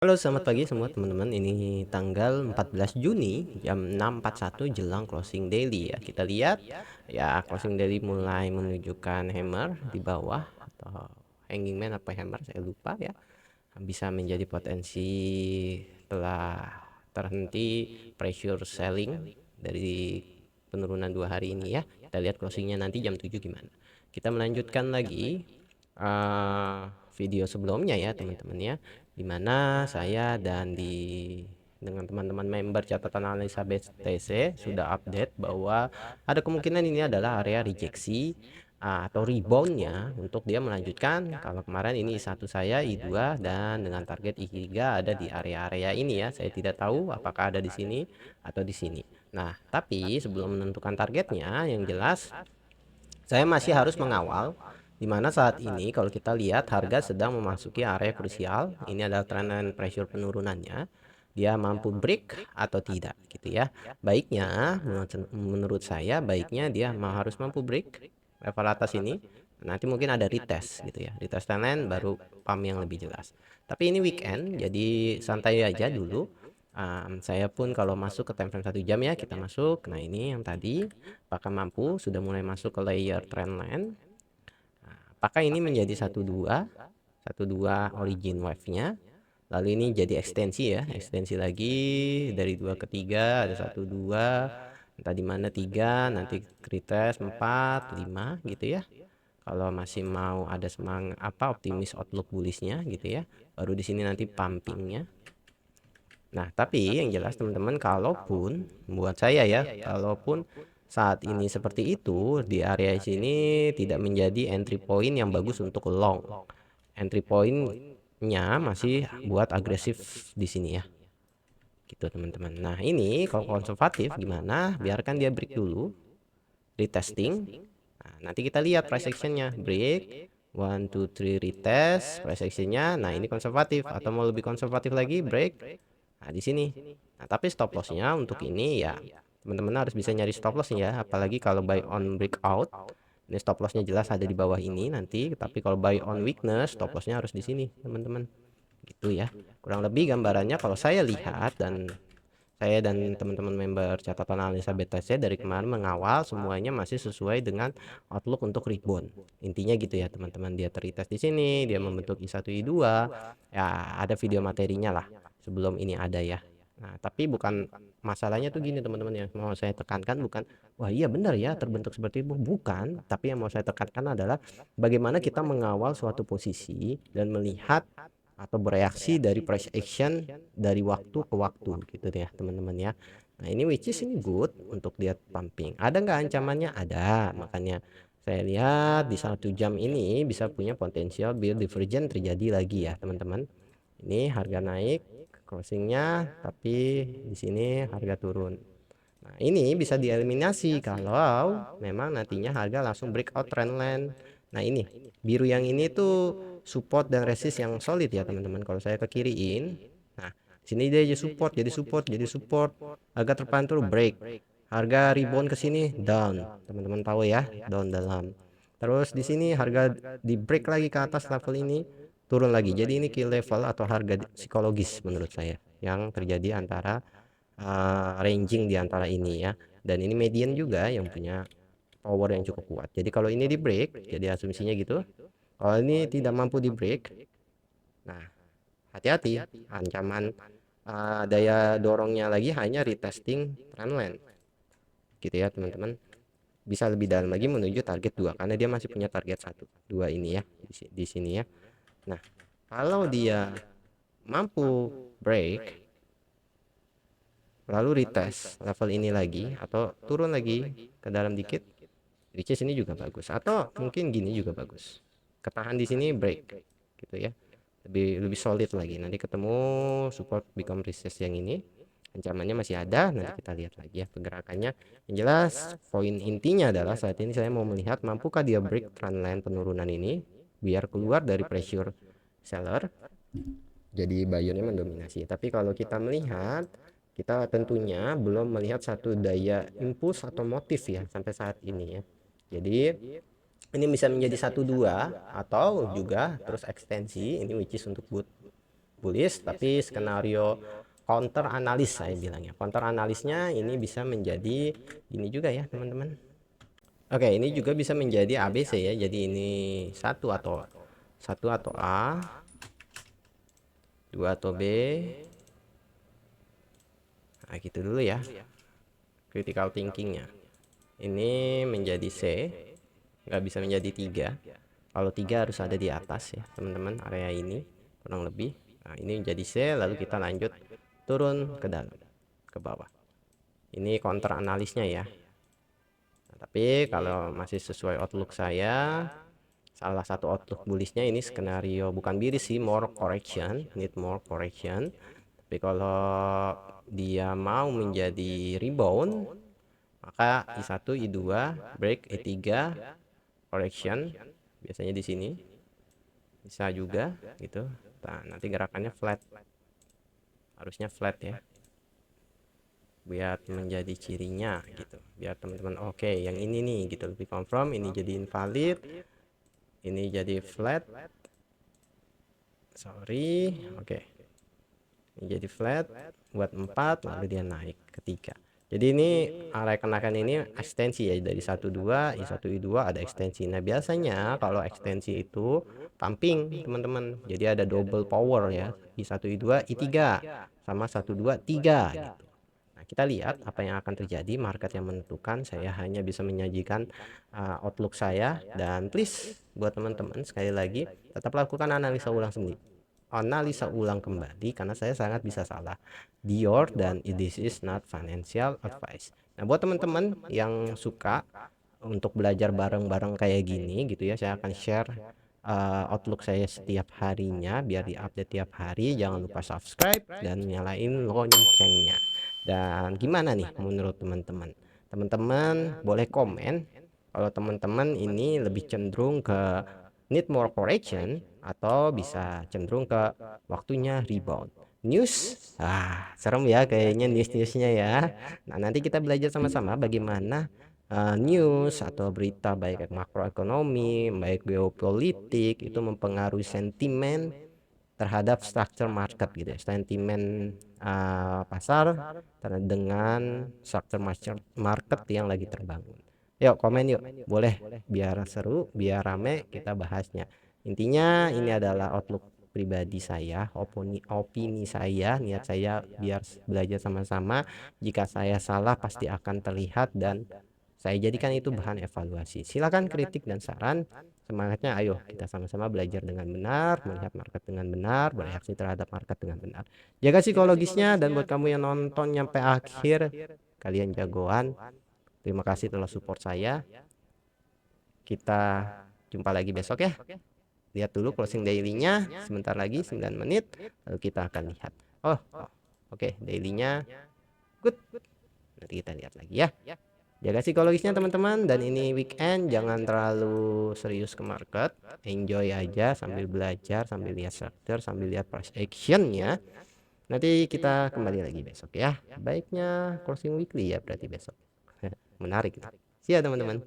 Halo, selamat pagi semua teman-teman. Ini tanggal 14 Juni jam 6.41 jelang closing daily ya. Kita lihat ya, closing daily mulai menunjukkan hammer di bawah atau hanging man apa hammer saya lupa ya. Bisa menjadi potensi telah terhenti pressure selling dari penurunan 2 hari ini ya. Kita lihat closingnya nanti jam 7 gimana. Kita melanjutkan lagi video sebelumnya ya teman-teman ya, dimana saya dan dengan teman-teman member catatan analisa BTC sudah update bahwa ada kemungkinan ini adalah area rejeksi atau reboundnya untuk dia melanjutkan. Kalau kemarin ini satu saya I2 dan dengan target I3 ada di area-area ini ya. Saya tidak tahu apakah ada di sini atau di sini. Nah, tapi sebelum menentukan targetnya, yang jelas saya masih harus mengawal, di mana saat ini kalau kita lihat harga sedang memasuki area krusial. Ini adalah trend pressure penurunannya. Dia mampu break atau tidak gitu ya. Baiknya menurut saya baiknya dia harus mampu break level atas ini. Nanti mungkin ada retest gitu ya. Retest trendline baru pump yang lebih jelas. Tapi ini weekend jadi santai aja dulu. Saya pun kalau masuk ke time frame 1 jam ya, kita masuk. Nah, ini yang tadi apakah mampu sudah mulai masuk ke layer trendline. Apakah ini menjadi satu dua origin wave-nya, lalu ini jadi ekstensi ya, ekstensi lagi dari 2 ke 3, ada 1 2, entah di mana 3, nanti retest 4 5 gitu ya. Kalau masih mau ada semangat optimis outlook bullishnya gitu ya, baru di sini nanti pumpingnya. Nah, tapi yang jelas teman-teman, kalaupun buat saya ya, kalaupun saat ini seperti itu di area sini tidak menjadi entry point yang bagus untuk long. Entry pointnya masih buat agresif di sini ya. Gitu teman-teman. Nah, ini kalau konservatif gimana? Biarkan dia break dulu, retesting. Nah, nanti kita lihat price actionnya, break 1 2 3 retest price actionnya. Nah, ini konservatif atau mau lebih konservatif lagi, break. Nah, di sini. Nah, tapi stop lossnya untuk ini ya, teman-teman harus bisa nyari stop loss ya, apalagi kalau buy on breakout. Ini stop lossnya jelas ada di bawah ini nanti, tapi kalau buy on weakness, stop lossnya harus di sini, teman-teman. Gitu ya. Kurang lebih gambarannya kalau saya lihat, dan saya dan teman-teman member catatan analisa BTC dari kemarin mengawal semuanya masih sesuai dengan outlook untuk rebound. Intinya gitu ya teman-teman, dia tertest di sini, dia membentuk I1 I2. Ya, ada video materinya lah sebelum ini ada ya. Nah, tapi bukan masalahnya tuh gini teman-teman, yang mau saya tekankan bukan wah iya benar ya terbentuk seperti itu, bukan, tapi yang mau saya tekankan adalah bagaimana kita mengawal suatu posisi dan melihat atau bereaksi dari price action dari waktu ke waktu gitu ya teman-teman ya. Nah, ini which is ini good untuk dia pumping. Ada nggak ancamannya? Ada. Makanya saya lihat di 1 jam ini bisa punya potensial build divergent terjadi lagi ya teman-teman. Ini harga naik closingnya, tapi di sini harga turun. Nah, ini bisa dieliminasi kalau memang nantinya harga langsung breakout trendline. Nah, ini biru yang ini tuh support dan resist yang solid ya teman-teman. Kalau saya ke kiriin, nah sini dia jadi support, harga terpantul break, harga rebound ke sini down, teman-teman tahu ya, down dalam. Terus di sini harga di break lagi ke atas level ini, turun lagi. Jadi ini key level atau harga psikologis menurut saya yang terjadi antara ranging di antara ini ya. Dan ini median juga yang punya power yang cukup kuat. Jadi kalau ini di break, jadi asumsinya gitu. Kalau ini tidak mampu di break, nah hati-hati, ancaman daya dorongnya lagi hanya retesting trendline gitu ya teman-teman. Bisa lebih dalam lagi menuju target 2 karena dia masih punya target 1 2 ini ya di sini ya. Nah, kalau dia mampu break lalu retest level ini lagi atau turun lagi ke dalam dikit, which is ini juga bagus, atau mungkin gini juga bagus, ketahan di sini break gitu ya, lebih lebih solid lagi. Nanti ketemu support become resist yang ini, ancamannya masih ada, nanti kita lihat lagi ya pergerakannya. Yang jelas poin intinya adalah saat ini saya mau melihat mampukah dia break trendline penurunan ini biar keluar dari pressure seller, jadi buyernya mendominasi. Tapi kalau kita melihat, kita tentunya belum melihat satu daya impuls atau motif ya sampai saat ini ya. Jadi ini bisa menjadi 1 2 atau juga terus ekstensi ini which is untuk good bullish, tapi skenario counter analis saya bilangnya. Counter analisnya ini bisa menjadi ini juga ya teman-teman. Oke, ini juga bisa menjadi ABC ya. Jadi ini satu atau A, 2 atau B. Nah, gitu dulu ya. Critical thinkingnya. Ini menjadi C, nggak bisa menjadi 3. Kalau 3 harus ada di atas ya teman-teman, area ini kurang lebih. Nah, ini menjadi C, lalu kita lanjut turun ke dalam, ke bawah. Ini counter analisnya ya. Nah, tapi kalau masih sesuai outlook saya, salah satu outlook bullishnya ini skenario bukan biris sih, more correction, need more correction. Tapi kalau dia mau menjadi rebound, maka I1, I2, break, I3, correction, biasanya di sini bisa juga gitu. Nah, nanti gerakannya flat, harusnya flat ya, biar menjadi cirinya gitu, biar teman-teman oke, yang ini nih gitu lebih confirm. Ini jadi invalid, ini jadi flat, sorry, oke. Ini jadi flat buat 4, lalu dia naik ke 3. Jadi ini area kenakan ini ekstensi ya, dari 12, I1, I2 ada ekstensi. Nah, biasanya kalau ekstensi itu pumping teman-teman. Jadi ada double power ya, I1, I2, I3 sama 1, 2, 3 gitu. Nah, kita lihat apa yang akan terjadi, market yang menentukan. Saya hanya bisa menyajikan outlook saya, dan please buat teman-teman sekali lagi tetap lakukan analisa ulang sendiri, analisa ulang kembali, karena saya sangat bisa salah. Dior, dan this is not financial advice. Nah, buat teman-teman yang suka untuk belajar bareng-bareng kayak gini gitu ya, saya akan share outlook saya setiap harinya biar diupdate tiap hari. Jangan lupa subscribe dan nyalain loncengnya. Dan gimana nih menurut teman-teman? Teman-teman boleh komen kalau teman-teman ini lebih cenderung ke need more correction atau bisa cenderung ke waktunya rebound. News, serem ya kayaknya news-newsnya ya. Nah, nanti kita belajar sama-sama bagaimana news atau berita baik makroekonomi, baik geopolitik itu mempengaruhi sentimen terhadap structure market gitu ya, sentimen pasar dengan structure market yang lagi terbangun. Yuk komen yuk, boleh, biar seru, biar rame kita bahasnya. Intinya ini adalah outlook pribadi saya, opini saya, niat saya biar belajar sama-sama. Jika saya salah pasti akan terlihat dan saya jadikan itu bahan evaluasi. Silakan kritik dan saran. Semangatnya ayo kita sama-sama belajar dengan benar, melihat market dengan benar, bereaksi terhadap market dengan benar. Jaga psikologisnya, dan buat kamu yang nonton nyampe akhir, kalian jagoan. Terima kasih telah support saya. Kita jumpa lagi besok ya. Lihat dulu closing daily-nya sebentar lagi 9 menit, lalu kita akan lihat. Oke, daily-nya good. Nanti kita lihat lagi ya. Jaga psikologisnya teman-teman, dan ini weekend jangan terlalu serius ke market, enjoy aja sambil belajar, sambil lihat structure, sambil lihat price actionnya. Nanti kita kembali lagi besok ya. Baiknya closing weekly ya berarti besok. Menarik. See ya teman-teman.